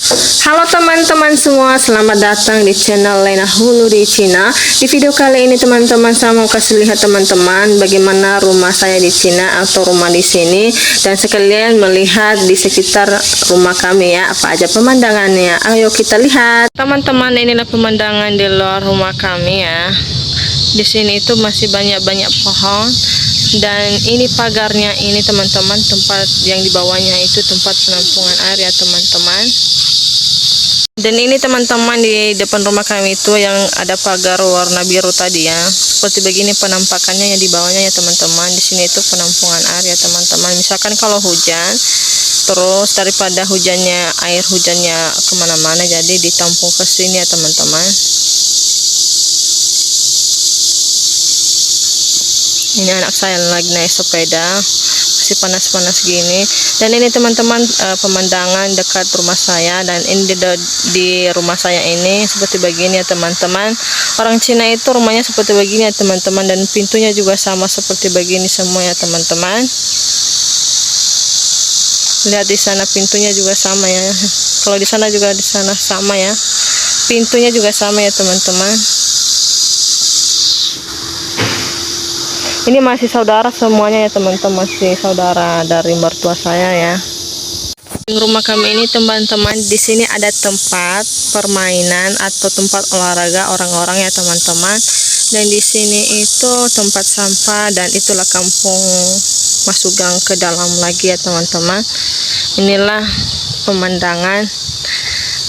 Halo teman-teman semua, selamat datang di channel Lena Hulu di Cina. Di video kali ini teman-teman saya mau kasih lihat teman-teman bagaimana rumah saya di Cina atau rumah di sini, dan sekalian melihat di sekitar rumah kami ya, apa aja pemandangannya. Ayo kita lihat. Teman-teman, inilah pemandangan di luar rumah kami ya. Di sini itu masih banyak-banyak pohon, dan ini pagarnya ini teman-teman, tempat yang di bawahnya itu tempat penampungan air ya teman-teman. Dan ini teman-teman, di depan rumah kami itu yang ada pagar warna biru tadi ya. Seperti begini penampakannya yang di bawahnya ya teman-teman. Di sini itu penampungan air ya teman-teman. Misalkan kalau hujan, terus daripada air hujannya kemana-mana, jadi ditampung ke sini ya teman-teman. Ini anak saya lagi naik sepeda, masih panas-panas gini. Dan ini teman-teman, pemandangan dekat rumah saya, dan ini di rumah saya ini seperti begini ya teman-teman. Orang Cina itu rumahnya seperti begini ya teman-teman, dan pintunya juga sama seperti begini semua ya teman-teman. Lihat di sana pintunya juga sama ya. Kalau di sana juga di sana sama ya. Pintunya juga sama ya teman-teman. Ini masih saudara semuanya ya teman-teman, masih saudara dari mertua saya ya. Rumah kami ini teman-teman, di sini ada tempat permainan atau tempat olahraga orang-orang ya teman-teman. Dan di sini itu tempat sampah, dan itulah kampung masuk gang ke dalam lagi ya teman-teman. Inilah pemandangan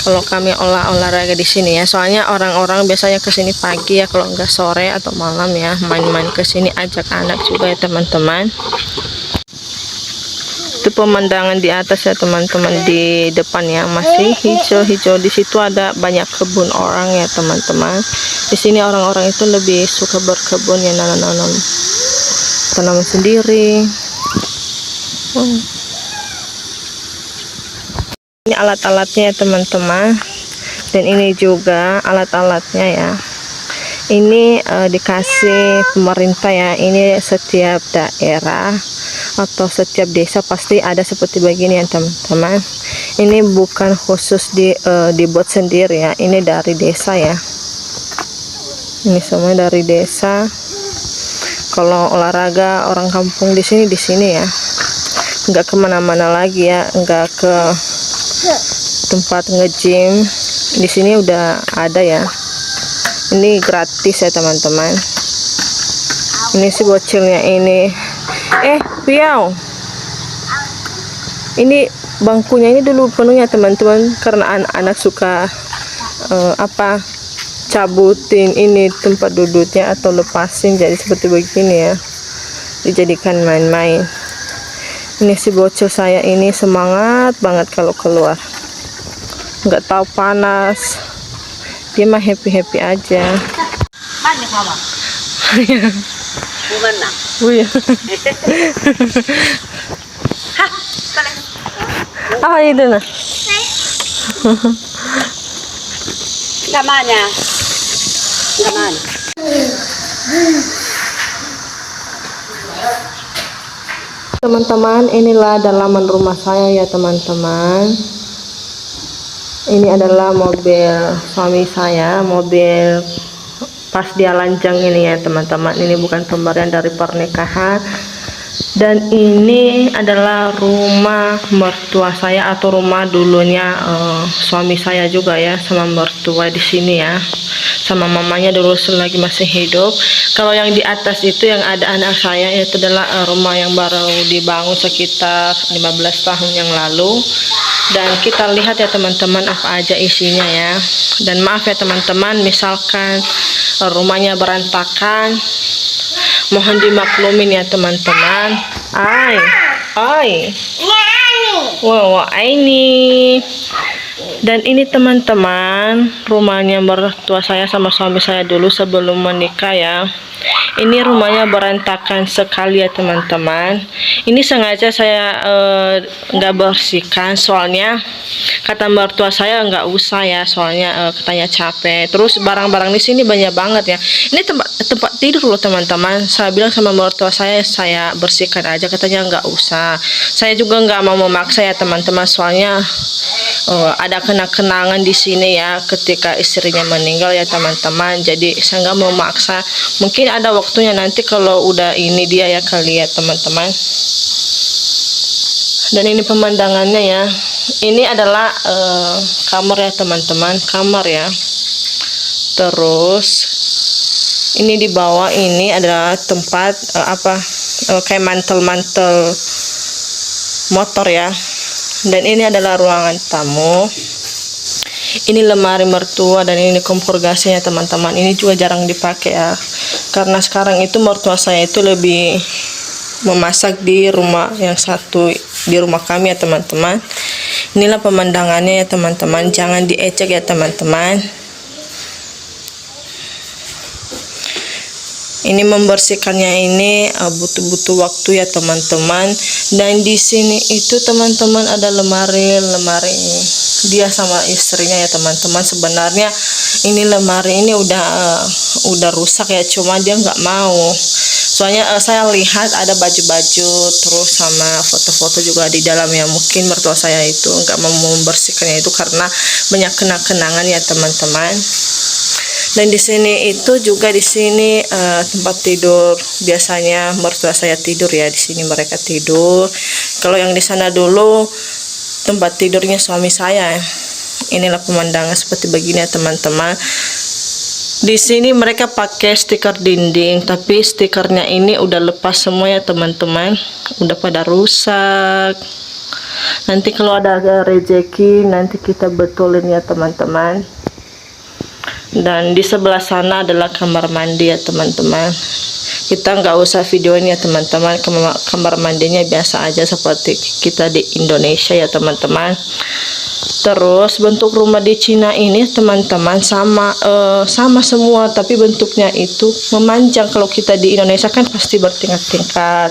kalau kami olahraga di sini ya. Soalnya orang-orang biasanya ke sini pagi ya, kalau enggak sore atau malam ya, main-main ke sini, ajak anak juga ya teman-teman. Itu pemandangan di atas ya teman-teman, di depan ya masih hijau-hijau. Di situ ada banyak kebun orang ya teman-teman. Di sini orang-orang itu lebih suka berkebun ya, nanam-nanam tanaman sendiri. Ini alat-alatnya ya teman-teman, dan ini juga alat-alatnya ya. Ini dikasih pemerintah ya. Ini setiap daerah atau setiap desa pasti ada seperti begini ya teman-teman. Ini bukan khusus dibuat sendiri ya, ini dari desa ya. Ini semua dari desa. Kalau olahraga orang kampung di sini ya, nggak kemana-mana lagi ya, nggak ke tempat nge-gym. Di sini udah ada ya. Ini gratis ya teman-teman. Ini si bocilnya ini. Piau. Ini bangkunya ini dulu penuhnya teman-teman, karena anak-anak suka cabutin ini tempat duduknya atau lepasin, jadi seperti begini ya, dijadikan main-main. Ini si bocil saya ini semangat banget kalau keluar, nggak tahu panas, dia mah happy aja. Banyak mama. Bukan nak. Apa itu nah? Namanya. Teman-teman, inilah dalaman rumah saya ya teman-teman. Ini adalah mobil suami saya, mobil pas dia lanjang ini ya teman-teman. Ini bukan pemberian dari pernikahan. Dan ini adalah rumah mertua saya atau rumah dulunya suami saya juga ya, sama mertua di sini ya, sama mamanya dulu selagi masih hidup. Kalau yang di atas itu yang ada anak saya, itu adalah rumah yang baru dibangun sekitar 15 tahun yang lalu. Dan kita lihat ya teman-teman apa aja isinya ya. Dan maaf ya teman-teman, misalkan rumahnya berantakan, mohon dimaklumin ya teman-teman. Wow, ini. Dan ini teman-teman, rumahnya mertua saya sama suami saya dulu sebelum menikah ya. Ini rumahnya berantakan sekali ya teman-teman. Ini sengaja saya nggak bersihkan, soalnya kata mertua saya nggak usah ya, soalnya katanya capek. Terus barang-barang di sini banyak banget ya. Ini tempat tidur loh teman-teman. Saya bilang sama mertua saya bersihkan aja, katanya nggak usah. Saya juga nggak mau memaksa ya teman-teman, soalnya ada kenang-kenangan di sini ya ketika istrinya meninggal ya teman-teman. Jadi saya nggak mau maksa. Mungkin ada waktunya nanti kalau udah ini dia ya kali ya teman-teman. Dan ini pemandangannya ya. Ini adalah kamar ya teman-teman, kamar ya. Terus ini di bawah ini adalah tempat kayak mantel-mantel motor ya. Dan ini adalah ruangan tamu. Ini lemari mertua dan ini kompor gasnya teman-teman. Ini juga jarang dipakai ya. Karena sekarang itu mertua saya itu lebih memasak di rumah yang satu, di rumah kami ya teman-teman. Inilah pemandangannya ya teman-teman. Jangan diejek ya teman-teman. Ini membersihkannya ini butuh waktu ya teman-teman. Dan di sini itu teman-teman ada lemari dia sama istrinya ya teman-teman. Sebenarnya ini lemari ini udah rusak ya, cuma dia nggak mau. Soalnya saya lihat ada baju-baju terus sama foto-foto juga di dalam ya. Mungkin mertua saya itu nggak mau membersihkannya itu karena banyak kenang-kenangan ya teman-teman. Dan di sini itu juga di sini tempat tidur. Biasanya mertua saya tidur ya, di sini mereka tidur. Kalau yang di sana dulu tempat tidurnya suami saya. Inilah pemandangan seperti begini ya teman-teman. Di sini mereka pakai stiker dinding, tapi stikernya ini udah lepas semua ya teman-teman. Udah pada rusak. Nanti kalau ada rezeki nanti kita betulin ya teman-teman. Dan di sebelah sana adalah kamar mandi ya teman-teman. Kita nggak usah videoin ya teman-teman. Kamar mandinya biasa aja seperti kita di Indonesia ya teman-teman. Terus bentuk rumah di Cina ini teman-teman sama semua, tapi bentuknya itu memanjang. Kalau kita di Indonesia kan pasti bertingkat-tingkat.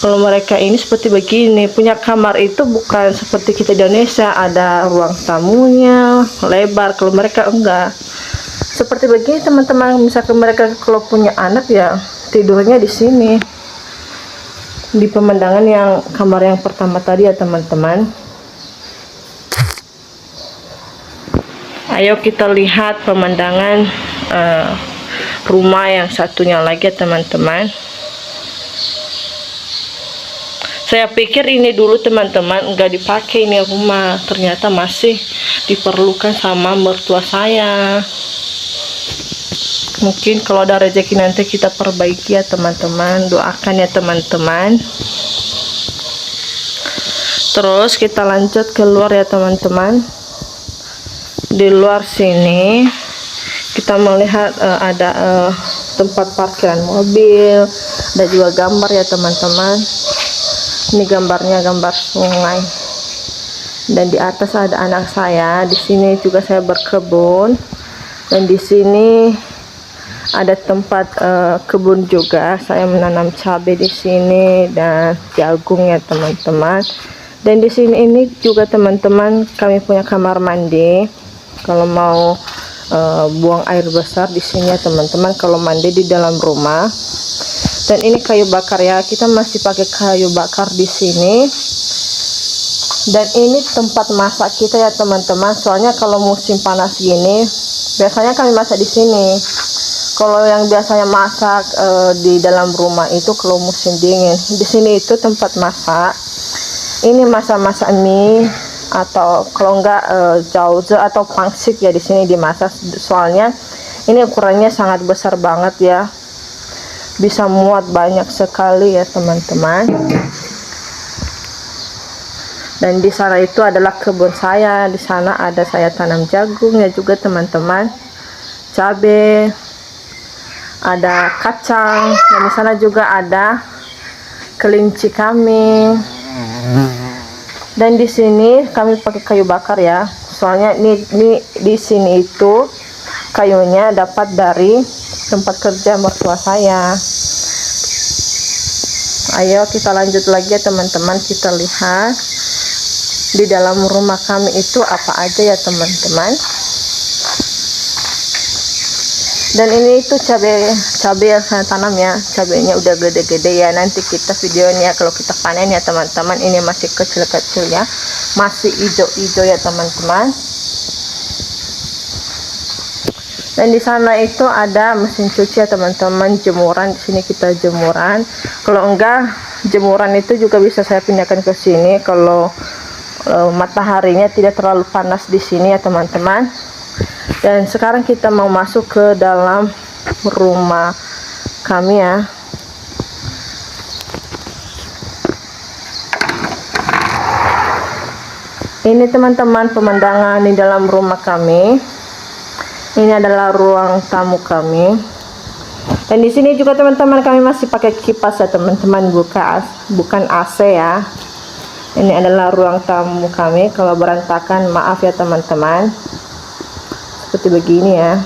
Kalau mereka ini seperti begini, punya kamar itu bukan seperti kita di Indonesia ada ruang tamunya lebar. Kalau mereka enggak seperti begini teman-teman. Misalkan mereka kalau punya anak ya tidurnya di sini, di pemandangan yang kamar yang pertama tadi ya teman-teman. Ayo kita lihat pemandangan rumah yang satunya lagi ya teman-teman. Saya pikir ini dulu teman-teman nggak dipakai ini rumah, ternyata masih diperlukan sama mertua saya. Mungkin kalau ada rezeki nanti kita perbaiki ya teman-teman. Doakan ya teman-teman. Terus kita lanjut keluar ya teman-teman. Di luar sini kita melihat ada tempat parkiran mobil, ada juga gambar ya teman-teman. Ini gambarnya gambar sungai. Dan di atas ada anak saya. Di sini juga saya berkebun. Dan di sini ada tempat kebun juga. Saya menanam cabai di sini dan jagung ya teman-teman. Dan di sini ini juga teman-teman kami punya kamar mandi. Kalau mau buang air besar di sini ya teman-teman. Kalau mandi di dalam rumah. Dan ini kayu bakar ya. Kita masih pakai kayu bakar di sini. Dan ini tempat masak kita ya teman-teman. Soalnya kalau musim panas gini, biasanya kami masak di sini. Kalau yang biasanya masak di dalam rumah itu kalau musim dingin. Di sini itu tempat masak. Ini masak-masak mie atau kalau enggak jauze atau pangsit ya di sini dimasak. Soalnya ini ukurannya sangat besar banget ya. Bisa muat banyak sekali ya teman-teman. Dan di sana itu adalah kebun saya. Di sana ada saya tanam jagung ya juga teman-teman. Cabai, ada kacang, dan di sana juga ada kelinci kami. Dan di sini kami pakai kayu bakar ya. Soalnya ini di sini itu kayunya dapat dari tempat kerja mertua saya. Ayo kita lanjut lagi ya teman-teman. Kita lihat di dalam rumah kami itu apa aja ya teman-teman. Dan ini itu cabai yang saya tanam ya. Cabainya udah gede-gede ya. Nanti kita videonya kalau kita panen ya teman-teman. Ini masih kecil-kecil ya. Masih hijau-hijau ya teman-teman. Dan di sana itu ada mesin cuci ya teman-teman, jemuran. Di sini kita jemuran. Kalau enggak, jemuran itu juga bisa saya pindahkan ke sini kalau mataharinya tidak terlalu panas di sini ya teman-teman. Dan sekarang kita mau masuk ke dalam rumah kami ya. Ini teman-teman pemandangan di dalam rumah kami. Ini adalah ruang tamu kami. Dan di sini juga teman-teman kami masih pakai kipas ya teman-teman, bukan AC ya. Ini adalah ruang tamu kami. Kalau berantakan maaf ya teman-teman. Seperti begini ya.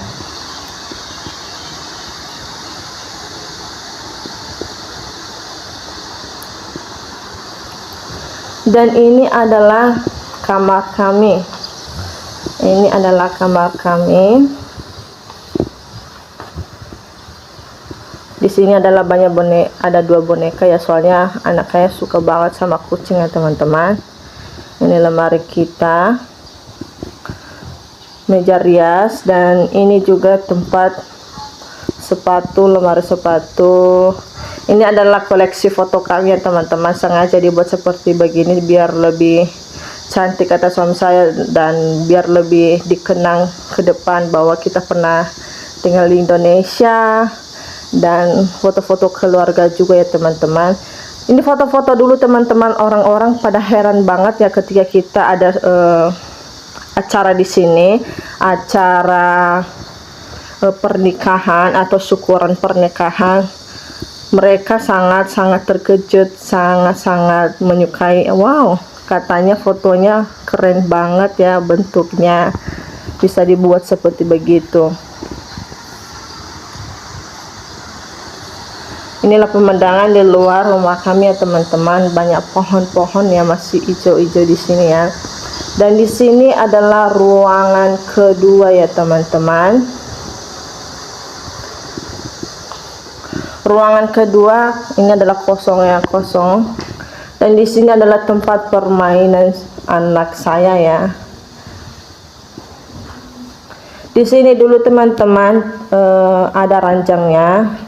Dan ini adalah kamar kami. Ini adalah kamar kami. Di sini adalah banyak ada 2 boneka ya, soalnya anak saya suka banget sama kucing ya teman-teman. Ini lemari kita, meja rias, dan ini juga tempat sepatu, lemari sepatu. Ini adalah koleksi foto kami ya teman-teman, sengaja dibuat seperti begini biar lebih cantik kata suami saya, dan biar lebih dikenang ke depan bahwa kita pernah tinggal di Indonesia. Dan foto-foto keluarga juga ya teman-teman. Ini foto-foto dulu teman-teman, orang-orang pada heran banget ya ketika kita ada acara di sini, acara pernikahan atau syukuran pernikahan. Mereka sangat-sangat terkejut, sangat-sangat menyukai. Wow, katanya fotonya keren banget ya, bentuknya bisa dibuat seperti begitu. Inilah pemandangan di luar rumah kami ya teman-teman, banyak pohon-pohon ya, masih hijau-hijau di sini ya. Dan di sini adalah ruangan kedua ya teman-teman. Ruangan kedua ini adalah kosong ya, kosong. Dan di sini adalah tempat permainan anak saya ya. Di sini dulu teman-teman ada ranjangnya,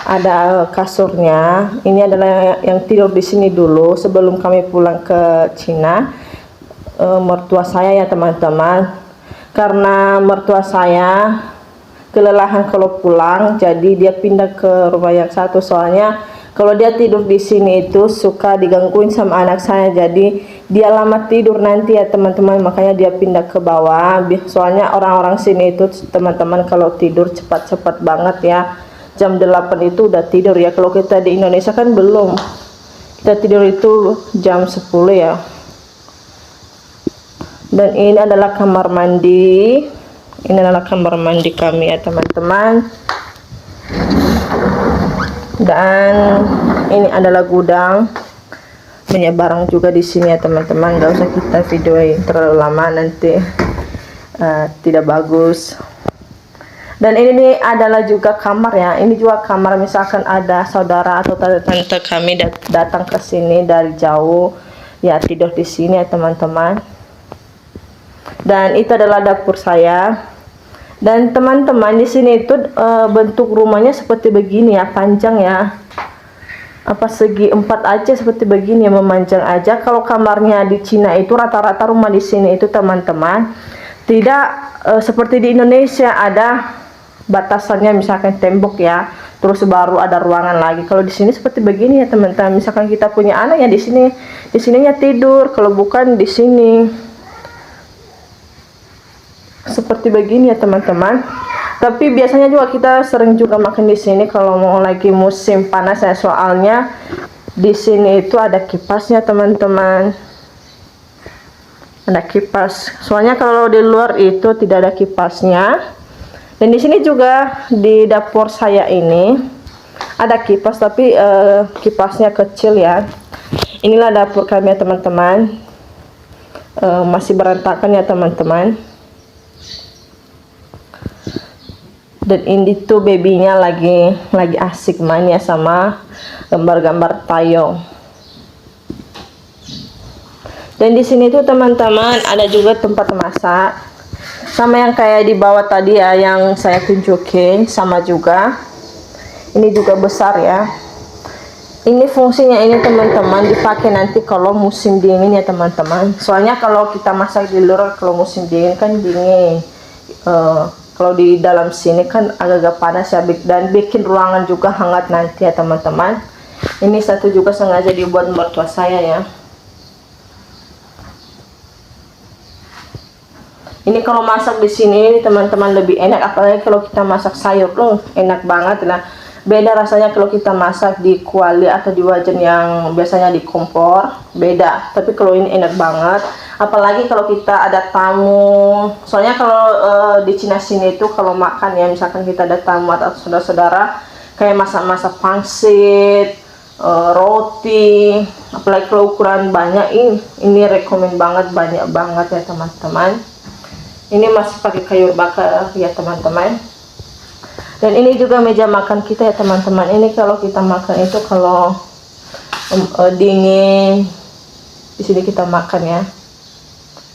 ada kasurnya. Ini adalah yang tidur di sini dulu sebelum kami pulang ke Cina. Mertua saya ya teman-teman, karena mertua saya kelelahan kalau pulang, jadi dia pindah ke rumah yang satu. Soalnya kalau dia tidur di sini itu suka digangguin sama anak saya, jadi dia lama tidur nanti ya teman-teman, makanya dia pindah ke bawah. Soalnya orang-orang sini itu teman-teman kalau tidur cepat-cepat banget ya, jam 8 itu udah tidur ya. Kalau kita di Indonesia kan belum, kita tidur itu jam 10 ya. Dan ini adalah kamar mandi. Ini adalah kamar mandi kami ya teman-teman. Dan ini adalah gudang, banyak barang juga di sini ya teman-teman. Gak usah kita videoin terlalu lama, nanti tidak bagus. Dan ini adalah juga kamar ya. Ini juga kamar misalkan ada saudara atau tante kami datang ke sini dari jauh ya, tidur di sini ya teman-teman. Dan itu adalah dapur saya. Dan teman-teman di sini itu bentuk rumahnya seperti begini ya, panjang ya. Apa segi 4 aja seperti begini ya, memanjang aja. Kalau kamarnya di Cina itu rata-rata rumah di sini itu teman-teman tidak seperti di Indonesia ada batasannya, misalkan tembok ya, terus baru ada ruangan lagi. Kalau di sini seperti begini ya teman-teman, misalkan kita punya anak ya di sininya tidur, kalau bukan di sini seperti begini ya teman-teman. Tapi biasanya juga kita sering juga makan di sini kalau mau lagi musim panas ya, soalnya di sini itu ada kipasnya teman-teman, ada kipas. Soalnya kalau di luar itu tidak ada kipasnya. Dan di sini juga di dapur saya ini ada kipas, tapi kipasnya kecil ya. Inilah dapur kami ya teman-teman. Masih berantakan ya teman-teman. Dan ini tuh babynya lagi asik main ya sama gambar-gambar payung. Dan di sini tuh teman-teman ada juga tempat masak. Sama yang kayak di bawah tadi ya, yang saya tunjukin, sama juga. Ini juga besar ya. Ini fungsinya ini teman-teman dipakai nanti kalau musim dingin ya teman-teman. Soalnya kalau kita masak di luar kalau musim dingin kan dingin. Kalau di dalam sini kan agak-agak panas ya, dan bikin ruangan juga hangat nanti ya teman-teman. Ini satu juga sengaja dibuat mertua saya ya. Ini kalau masak di sini teman-teman lebih enak, apalagi kalau kita masak sayur loh, enak banget lah. Beda rasanya kalau kita masak di kuali atau di wajan yang biasanya di kompor, beda. Tapi kalau ini enak banget, apalagi kalau kita ada tamu. Soalnya kalau di Cina sini itu kalau makan ya, misalkan kita ada tamu atau saudara-saudara, kayak masak-masak pangsit, roti, apalagi kalau ukuran banyak, ini rekomen banget, banyak banget ya teman-teman. Ini masih pakai kayu bakar ya teman-teman. Dan ini juga meja makan kita ya teman-teman. Ini kalau kita makan itu kalau dingin, di sini kita makan ya,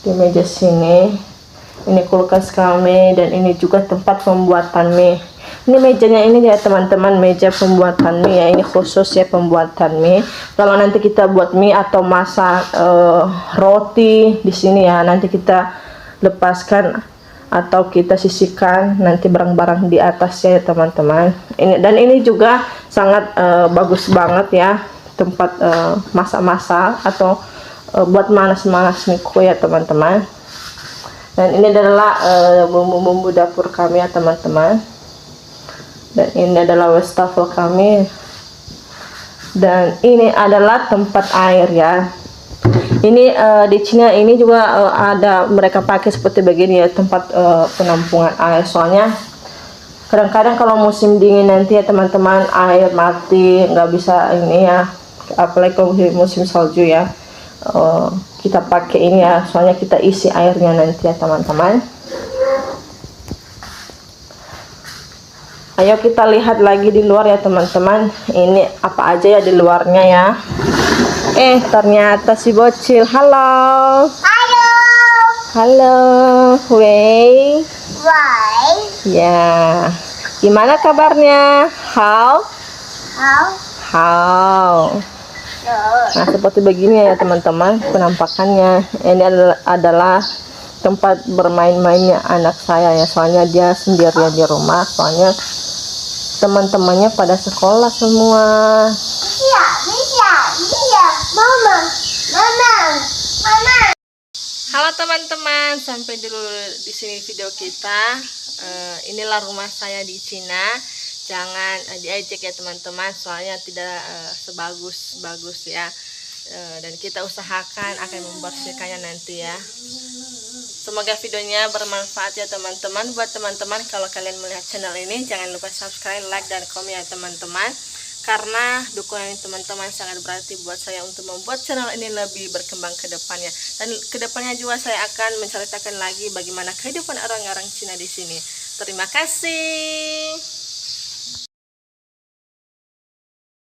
di meja sini. Ini kulkas kami, dan ini juga tempat pembuatan mie. Ini mejanya ini ya teman-teman, meja pembuatan mie ya. Ini khusus ya pembuatan mie. Kalau nanti kita buat mie atau masak roti di sini ya, nanti kita lepaskan atau kita sisihkan nanti barang-barang di atasnya ya teman-teman. Dan ini juga sangat bagus banget ya, tempat masak-masak atau buat manas-manas mie ya teman-teman. Dan ini adalah bumbu-bumbu dapur kami ya teman-teman. Dan ini adalah wastafel kami. Dan ini adalah tempat air ya. Ini di Cina ini juga ada mereka pakai seperti begini ya, tempat penampungan air. Soalnya kadang-kadang kalau musim dingin nanti ya teman-teman, air mati, nggak bisa ini ya, apalagi kalau musim salju ya, kita pakai ini ya, soalnya kita isi airnya nanti ya teman-teman. Ayo kita lihat lagi di luar ya teman-teman, ini apa aja ya di luarnya ya. Ternyata si bocil. Halo. Halo. Halo. Wei. Why? Ya. Gimana kabarnya? How? How? How? Nah, seperti begini ya teman-teman penampakannya. Ini adalah tempat bermain-mainnya anak saya ya. Soalnya dia sendirian di rumah. Soalnya teman-temannya pada sekolah semua. Iya, iya, mama, mama, mama. Halo teman-teman, sampai dulu di sini video kita. Inilah rumah saya di Cina. Jangan diejek ya teman-teman, soalnya tidak sebagus ya. Dan kita usahakan akan membersihkannya nanti ya. Semoga videonya bermanfaat ya teman-teman. Buat teman-teman, kalau kalian melihat channel ini, jangan lupa subscribe, like, dan komen ya teman-teman. Karena dukungan teman-teman sangat berarti buat saya untuk membuat channel ini lebih berkembang ke depannya. Dan ke depannya juga saya akan menceritakan lagi bagaimana kehidupan orang-orang Cina di sini. Terima kasih.